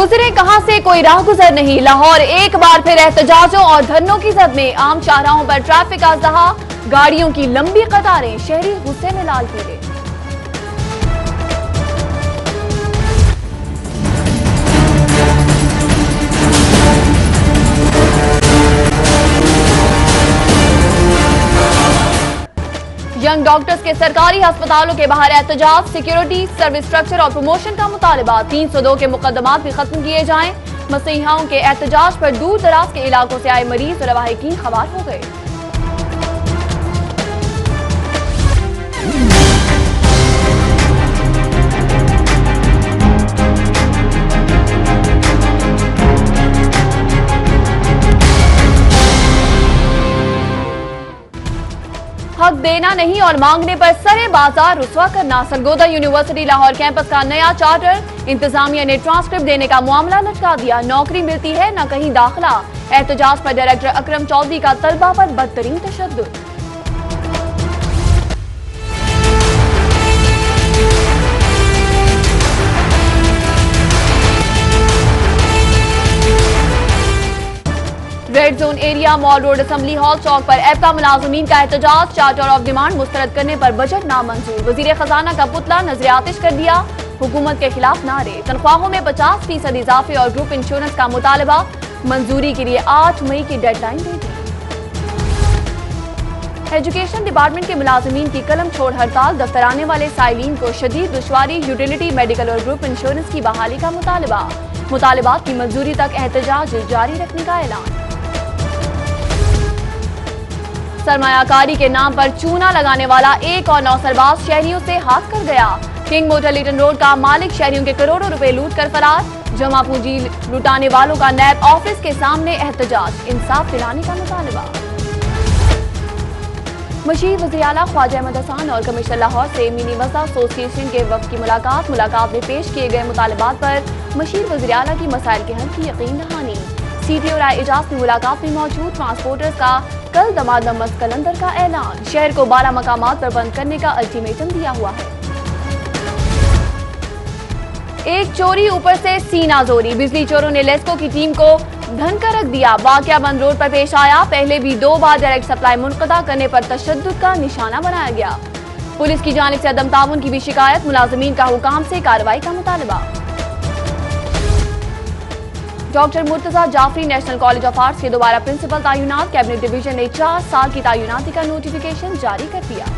गुजरे कहां से कोई राहगुजर नहीं, लाहौर एक बार फिर एहतजाजों और धरनों की जद में। आम शाहराहों पर ट्रैफिक अजदहा, गाड़ियों की लंबी कतारें, शहरी गुस्से में लाल पीले। यंग डॉक्टर्स के सरकारी अस्पतालों के बाहर एहतजाज, सिक्योरिटी, सर्विस स्ट्रक्चर और प्रमोशन का मुतालबा। 302 के मुकदमात भी खत्म किए जाएं। मसीहाओं के एहतजाज पर दूर दराज के इलाकों से आए मरीज और लवाहिकीन खबर हो गए। हक देना नहीं और मांगने पर सरे बाजार रुसवा करना। सरगोदा यूनिवर्सिटी लाहौर कैंपस का नया चार्टर, इंतजामिया ने ट्रांसक्रिप्ट देने का मामला लटका दिया। नौकरी मिलती है न कहीं दाखिला। एहतजाज पर डायरेक्टर अकरम चौधरी का तलबा पर बदतरीन तशद्दुद। Red zone area, mall road, assembly hall चौक पर एप्टा मुलाजमीन का एहतजाज। चार्टर ऑफ डिमांड मुस्तरद करने पर बजट नामंजूर। वजीर खजाना का पुतला नजर आतिश कर दिया। हुकूमत के खिलाफ नारे। तनख्वाहों में 50% इजाफे और ग्रुप इंश्योरेंस का मुतालबा। मंजूरी के लिए 8 मई की डेडलाइन दे दी। एजुकेशन डिपार्टमेंट के मुलाजमीन की कलम छोड़ हड़ताल। दफ्तर आने वाले साइलिन को शदीद दुश्वारी। यूटिलिटी, मेडिकल और ग्रुप इंश्योरेंस की बहाली का मुतालबा। मुतालबात की मंजूरी तक एहतजाज जारी रखने का ऐलान। सरमायाकारी के नाम पर चूना लगाने वाला एक और नौसरबाज शहरियों से हाथ कर गया। किंग मोटर लिटन रोड का मालिक शहरियों के करोड़ों रुपए लूट कर फरार। जमा पूंजी लुटाने वालों का नैब ऑफिस के सामने एहतजाज। इंसाफ दिलाने का मुतालबा। मशीर वज़ीर आला ख्वाजा अहमद हसन और कमिश्नर लाहौर से मिनी मज़ा एसोसिएशन के वफ़द की मुलाकात में पेश किए गए मुतालबात पर मशीर वज़ीर आला की मसाइल के हल की यकीन दहानी। सीटी और एजाज में मुलाकात में मौजूद ट्रांसपोर्टर्स का कल दमादम मस्त कलंदर का ऐलान। शहर को 12 मकामात पर बंद करने का अल्टीमेटम दिया हुआ है। एक चोरी ऊपर से सीना जोरी। बिजली चोरों ने लेस्को की टीम को धनका रख दिया। वाकया बंद रोड पर पेश आया। पहले भी 2 बार डायरेक्ट सप्लाई मुनक़ता करने पर तशद्दुद का निशाना बनाया गया। पुलिस की जानिब से अदम ताउन की भी शिकायत। मुलाजमीन का हुकाम से कार्रवाई का मुतालबा। Doctor Murtaza Jafri national college of arts के दोबारा प्रिंसिपल तायुनात। कैबिनेट डिवीजन ने 4 साल की तायुनाती का नोटिफिकेशन जारी कर दिया।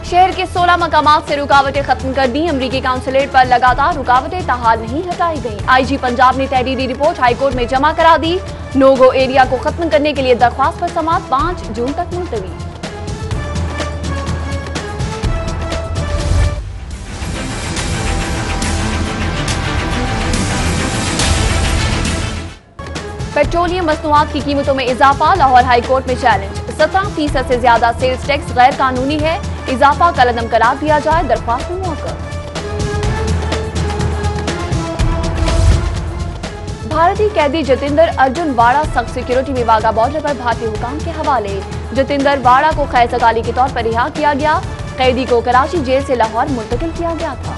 शहर के 16 मकामात से रुकावटें खत्म कर दी। अमरीकी काउंसलेट पर लगातार रुकावटें ताहाल नहीं हटाई गई। आईजी पंजाब ने तहरीरी रिपोर्ट हाईकोर्ट में जमा करा दी। नो गो एरिया को खत्म करने के लिए दरख्वास्त पर समाअत 5 जून तक मुलतवी। पेट्रोलियम मसनूआत की कीमतों में इजाफा। लाहौर हाईकोर्ट में चैलेंज। 17% से ज्यादा सेल्स टैक्स गैर कानूनी है। इजाफा कलअदम करार दिया जाए। दरख्वास्त में मौका। भारतीय कैदी जतिंदर अर्जुन वाड़ा सख्त सिक्योरिटी में वाघा बॉर्डर पर भारतीय हुकाम के हवाले। जतिंदर वाड़ा को खैर सगाली के तौर पर रिहा किया गया। कैदी को कराची जेल से लाहौर मुंतकिल किया गया था।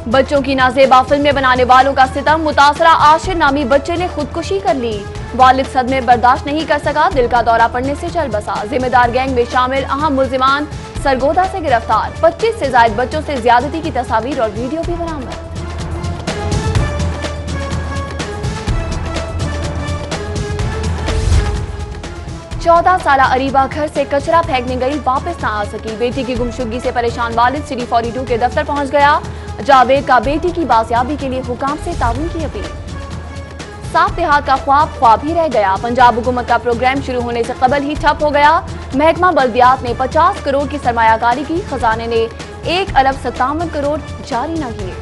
बच्चों की नाजेबा फिल्में बनाने वालों का सितम। मुतासरा आशिर नामी बच्चे ने खुदकुशी कर ली। वालिद सदमे बर्दाश्त नहीं कर सका। दिल का दौरा पड़ने से चल बसा। जिम्मेदार गैंग में शामिल अहम मुल्जिमान सरगोदा से गिरफ्तार। 25 से ज्यादा बच्चों से ज्यादती की तस्वीर और वीडियो भी बरामद। चौदह साला अरीबा घर से कचरा फेंकने गई, वापस न आ सकी। बेटी की गुमशुदगी से परेशान वालिद सिटी 42 के दफ्तर पहुंच गया। जावेद का बेटी की बाजियाबी के लिए हुकाम से ताउन की अपील। साफ देहात का ख्वाब ही रह गया। पंजाब हुकूमत का प्रोग्राम शुरू होने से कबल ही ठप हो गया। महकमा बल्दियात ने 50 करोड़ की सरमायाकारी की। खजाने ने 1 अरब 57 करोड़ जारी न किए।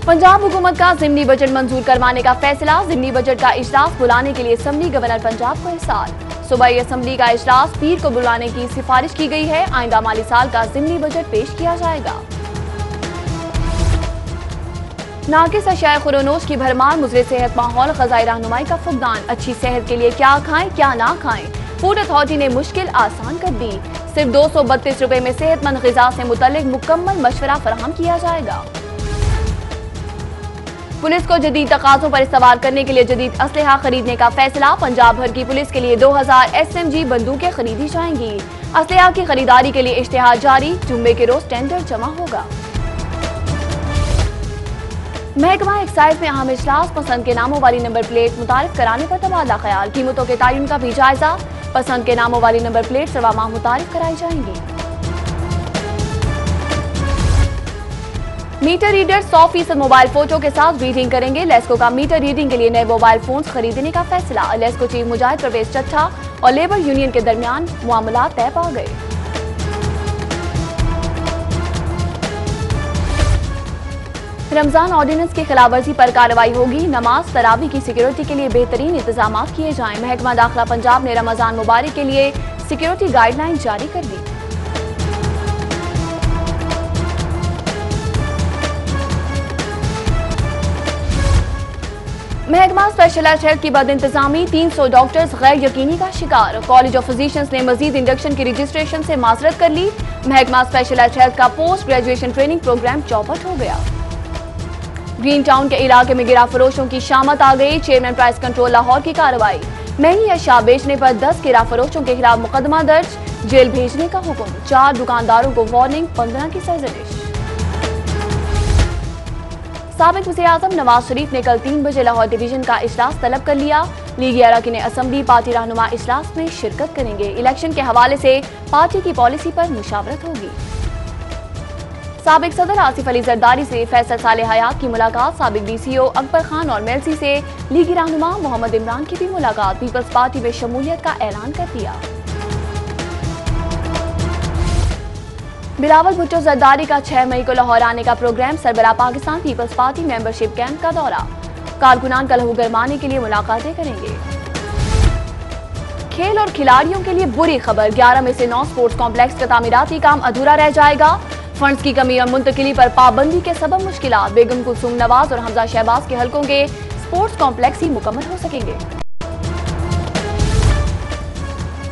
पंजाब हुकूमत का ज़िमनी बजट मंजूर करवाने का फैसला। ज़िमनी बजट का इजलास बुलाने के लिए असम्बली गवर्नर पंजाब को इरसाल। सूबाई असेंबली का इजलास पीर को बुलाने की सिफारिश की गई है। आइंदा माली साल का ज़िमनी बजट पेश किया जाएगा। नाकिस अशिया खुरोनोश की भरमार, मुज़र सेहत माहौल, ग़िज़ाई रहनुमाई का फुक़दान। अच्छी सेहत के लिए क्या खाएं क्या ना खाएं, फूड अथॉरिटी ने मुश्किल आसान कर दी। सिर्फ 232 रुपए में सेहतमंद ग़िज़ा से मुतल्लिक मुकम्मल मशवरा फराहम किया जाएगा। पुलिस को जदीद तकाज़ों पर इस्तेमाल करने के लिए जदीद असलहा खरीदने का फैसला। पंजाब भर की पुलिस के लिए 2000 SMG बंदूकें खरीदी जाएंगी। असलहा की खरीदारी के लिए इश्तिहार जारी, जुम्मे के रोज टेंडर जमा होगा। महकमा एक्साइज में अहम इजलास, पसंद के नामों वाली नंबर प्लेट मुतारिफ कराने पर तबादला ख्याल, कीमतों के तयन का भी जायजा। पसंद के नामों वाली नंबर प्लेट सरवा माह मुतारिफ कराई जाएंगी। मीटर रीडर 100% मोबाइल फोटो के साथ रीडिंग करेंगे। लेस्को का मीटर रीडिंग के लिए नए मोबाइल फोन्स खरीदने का फैसला। लेस्को चीफ मुजाहिद परवेज चट्टा और लेबर यूनियन के दरमियान मामला तय पा गए। रमजान ऑर्डिनेंस की खिलाफवर्जी पर कार्रवाई होगी। नमाज तरावी की सिक्योरिटी के लिए बेहतरीन इंतजाम किए जाएं। महकमा दाखिला पंजाब ने रमजान मुबारक के लिए सिक्योरिटी गाइडलाइन जारी कर दी। महकमा स्पेशलाइज्ड हेल्थ की बद इंतजामी, 300 डॉक्टर्स गैर यकीनी का शिकार। कॉलेज ऑफ फिजिशियंस ने मजीद इंडक्शन की रजिस्ट्रेशन से माजरत कर ली। महकमा स्पेशलाइज्ड हेल्थ का पोस्ट ग्रेजुएशन ट्रेनिंग प्रोग्राम चौपट हो गया। ग्रीन टाउन के इलाके में गिरा फरोशों की शामत आ गई। चेयरमैन प्राइस कंट्रोल लाहौर की कार्रवाई, महंगी अशिया बेचने पर 10 गिरा फरोशों के खिलाफ मुकदमा दर्ज, जेल भेजने का हुक्म। 4 दुकानदारों को वार्निंग, 15 की सरजनिश। साबिक वज़ीर-ए-आज़म नवाज शरीफ ने कल 3 बजे लाहौर डिवीजन का इजलास तलब कर लिया। लीगी अरकान असेंबली पार्टी रहनुमा इजलास में शिरकत करेंगे। इलेक्शन के हवाले से पार्टी की पॉलिसी पर मुशावरत होगी। साबिक सदर आसिफ अली जरदारी से फैसल सालेह हयात की मुलाकात। साबिक DCO अकबर खान और मेलसी से लीगी रहनुमा मोहम्मद इमरान की भी मुलाकात। पीपल्स पार्टी में शमूलियत का ऐलान कर दिया। बिलावल भुट्टो जरदारी का 6 मई को लाहौर आने का प्रोग्राम। सरबराह पाकिस्तान पीपल्स पार्टी मेंबरशिप कैंप का दौरा। कारकुनान का लहू गरमाने के लिए मुलाकातें करेंगे। खेल और खिलाड़ियों के लिए बुरी खबर, 11 में से 9 स्पोर्ट्स कॉम्प्लेक्स का तामीराती काम अधूरा रह जाएगा। फंड्स की कमी और मुंतकिली पर पाबंदी के सबब मुश्किलात। बेगम कुलसूम नवाज और हमजा शहबाज के हलकों के स्पोर्ट्स कॉम्प्लेक्स ही मुकम्मल हो सकेंगे।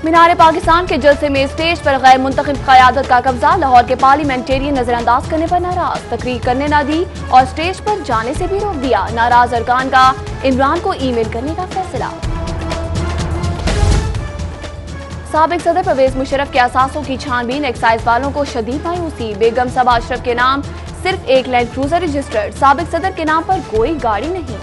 मीनार पाकिस्तान के जलसे में स्टेज पर गैर मुंतखब क़यादत का कब्जा। लाहौर के पार्लियामेंटेरियन नजरअंदाज करने पर नाराज, तकरीर करने न दी और स्टेज पर जाने से भी रोक दिया। नाराज अरकान का इमरान को ईमेल करने का फैसला। साबिक सदर परवेज मुशर्रफ के असासों की छानबीन, एक्साइज वालों को शदीद मायूसी। बेगम सबा अशरफ के नाम सिर्फ एक लैंड क्रूजर रजिस्टर्ड, साबिक सदर के नाम पर कोई गाड़ी नहीं।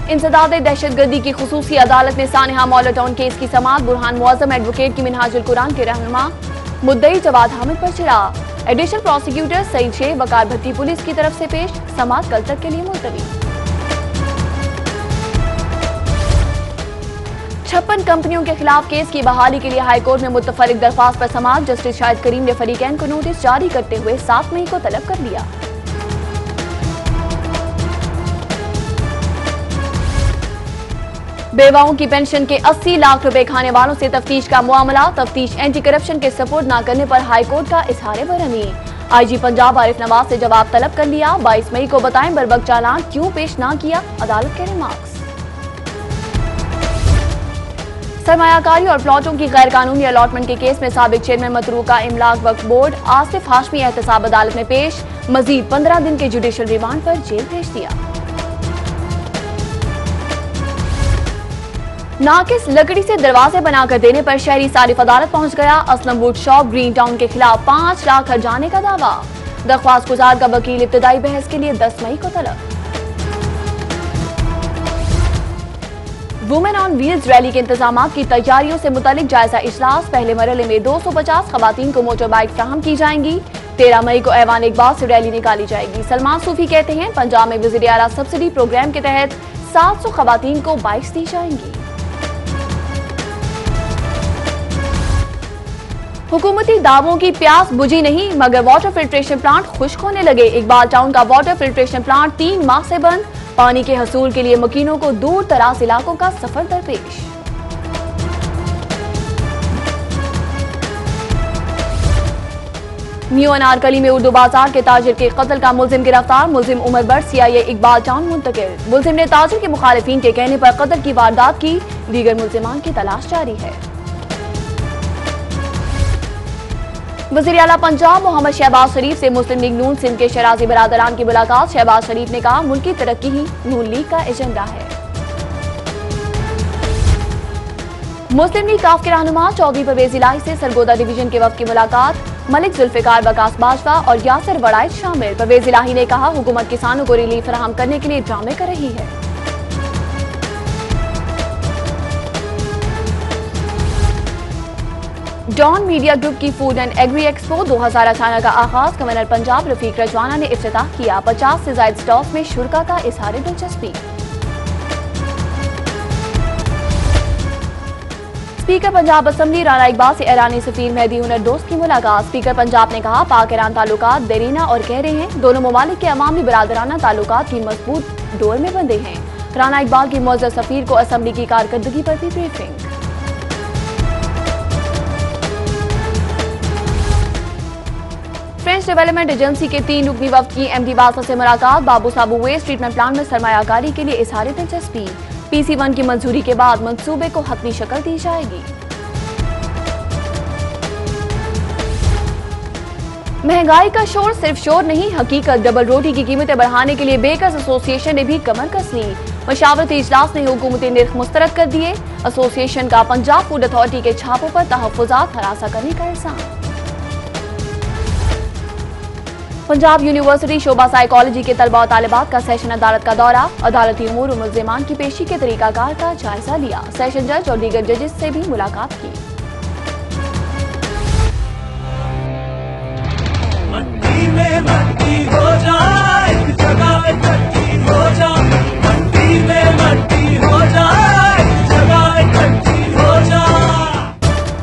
इंसदाद दहशतगर्दी की खुसूसी अदालत ने सानिहा मौला टाउन केस की समाअत। बुरहान मुअज़्ज़म एडवोकेट की मिनहाजुल कुरान के रहनुमा मुद्दई जवाद हामिद पर चिढ़ा। एडिशनल प्रोसिक्यूटर सईद शेख वकार भट्टी पुलिस की तरफ से पेश। समाअत कल तक के लिए मुलतवी। 56 कंपनियों के खिलाफ केस की बहाली के लिए हाईकोर्ट में मुतफरिक दरख्वास्त पर समाअत। जस्टिस शाहिद करीम ने फरीकैन को नोटिस जारी करते हुए 7 मई को तलब कर लिया। बेवाओं की पेंशन के 80 लाख रुपए खाने वालों से तफ्तीश का मामला। तफ्तीश एंटी करप्शन के सपोर्ट न करने पर हाईकोर्ट का इजहार बरहमी। IG पंजाब आरिफ नवाज से जवाब तलब कर लिया। 22 मई को बताएं बरबक चालान क्यों पेश ना किया, अदालत के रिमार्क्स। सरमायाकारी और प्लॉटों की गैर कानूनी अलॉटमेंट के केस में साबिक चेयरमैन मतरूका इमलाक वक्फ बोर्ड आसिफ हाशमी एहतसाब अदालत में पेश। मजीद 15 दिन के जुडिशल रिमांड पर जेल भेज दिया। नाकिस लकड़ी से दरवाजे बनाकर देने पर शहरी सारिफ अदालत पहुंच गया। Aslam would shop green town के खिलाफ 5 लाख हर्जाने का दावा। दरख्वास्त गुजार का वकील इब्तदाई बहस के लिए 10 मई को तलब। वुमेन ऑन व्हील्स रैली के इंतजामात की तैयारियों से मुतालिक जायजा इजलास। पहले मरहले में 250 खवातीन को मोटर बाइक फ्राहम की जाएंगी। 13 मई को ऐवान इकबाल से रैली निकाली जाएगी। सलमान सूफी कहते हैं पंजाब में वज़ीर आला सब्सिडी प्रोग्राम के तहत 700 खवातीन को बाइक्स दी जाएंगी। हुकूमती दावों की प्यास बुझी नहीं, मगर वाटर फिल्ट्रेशन प्लांट खुश्क होने लगे। इकबाल टाउन का वाटर फिल्ट्रेशन प्लांट 3 माह से बंद। पानी के हसूल के लिए मकीनों को दूर दराज इलाकों का सफर दरपेश। न्यू अनारकली में उर्दू बाजार के ताजिर के कत्ल का मुलजिम गिरफ्तार। मुलजिम उमर बट सीआईए इकबाल टाउन मुंतकिल। मुलजिम ने ताजिर के मुखालिफिन के कहने पर कत्ल की वारदात की। दीगर मुलजिमान की तलाश जारी है। वज़ीर आला पंजाब मोहम्मद शहबाज शरीफ से मुस्लिम लीग नून सिंध के शराजी बरादरान की मुलाकात। शहबाज शरीफ ने कहा, मुल्क की तरक्की ही नून लीग का एजेंडा है। मुस्लिम लीग काफ के रहनुमा चौधरी परवेज इलाही से सरगोदा डिवीजन के वफ्द की मुलाकात। मलिक जुल्फिकार वकास बाजवा और यासिर वड़ाइच शामिल। परवेज इलाही ने कहा, हुकूमत किसानों को रिलीफ फराहम करने के लिए ड्रामे कर रही है। डॉन मीडिया ग्रुप की फूड एंड एग्री एक्सपो 2018 का आगाज। गवर्नर पंजाब रफीक रजवाना ने इफ्तिताह किया। 50 से ज्यादा स्टॉल्स में शुरका का इजहार दिलचस्पी। स्पीकर पंजाब असम्बली राना इकबाल से ईरानी सफीर मेहदी हुनर दोस्त की मुलाकात। स्पीकर पंजाब ने कहा, पाक ईरान ताल्लुकात देरीना और गहरे हैं। दोनों ममालिक के अवामी बरादराना ताल्लुकात की मजबूत डोर में बंधे हैं। राना इकबाल की मौजूदा सफीर को असम्बली की कारकर्दगी पर भी ब्रीफिंग। फ्रेंच डेवलपमेंट एजेंसी के 3 रुकनी वफ्द की एमडी बासा से मुलाकात। बाबू साबू वेस्ट ट्रीटमेंट प्लांट में सरमायाकारी के लिए इजहार दिलचस्पी। PC1 की मंजूरी के बाद मंसूबे को हतमी शक्ल दी जाएगी। महंगाई का शोर सिर्फ शोर नहीं, हकीकत। डबल रोटी की कीमतें बढ़ाने के लिए बेकर्स एसोसिएशन ने भी कमर कस ली। मशावरती इजलास ने हुकूमती निर्ख मुस्तरद कर दिए। एसोसिएशन का पंजाब फूड अथॉरिटी के छापों पर तहफ्फुजात हरासा करने का इल्जाम। पंजाब यूनिवर्सिटी शोबा साइकोलॉजी के तलबा और तालिबात का सेशन अदालत का दौरा। अदालती उमूर और मुल्जिमान की पेशी के तरीकाकार का जायजा लिया। सेशन जज और दीगर जजेस से भी मुलाकात की। मंडी में मंडी हो जाए, एक जगह इकट्ठी हो जाए। मंडी में मंडी हो जाए, एक जगह इकट्ठी हो जाए।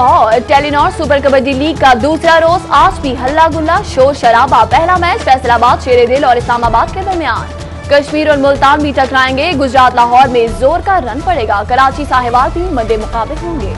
और टेलीनॉर सुपर कबड्डी लीग का दूसरा रोज आज भी हल्ला गुल्ला शोर शराबा। पहला मैच फैसलाबाद शेर-ए-दिल और इस्लामाबाद के दरमियान। कश्मीर और मुल्तान भी टकराएंगे। गुजरात लाहौर में जोर का रन पड़ेगा। कराची साहिवाल भी मद्दे मुकाबले होंगे।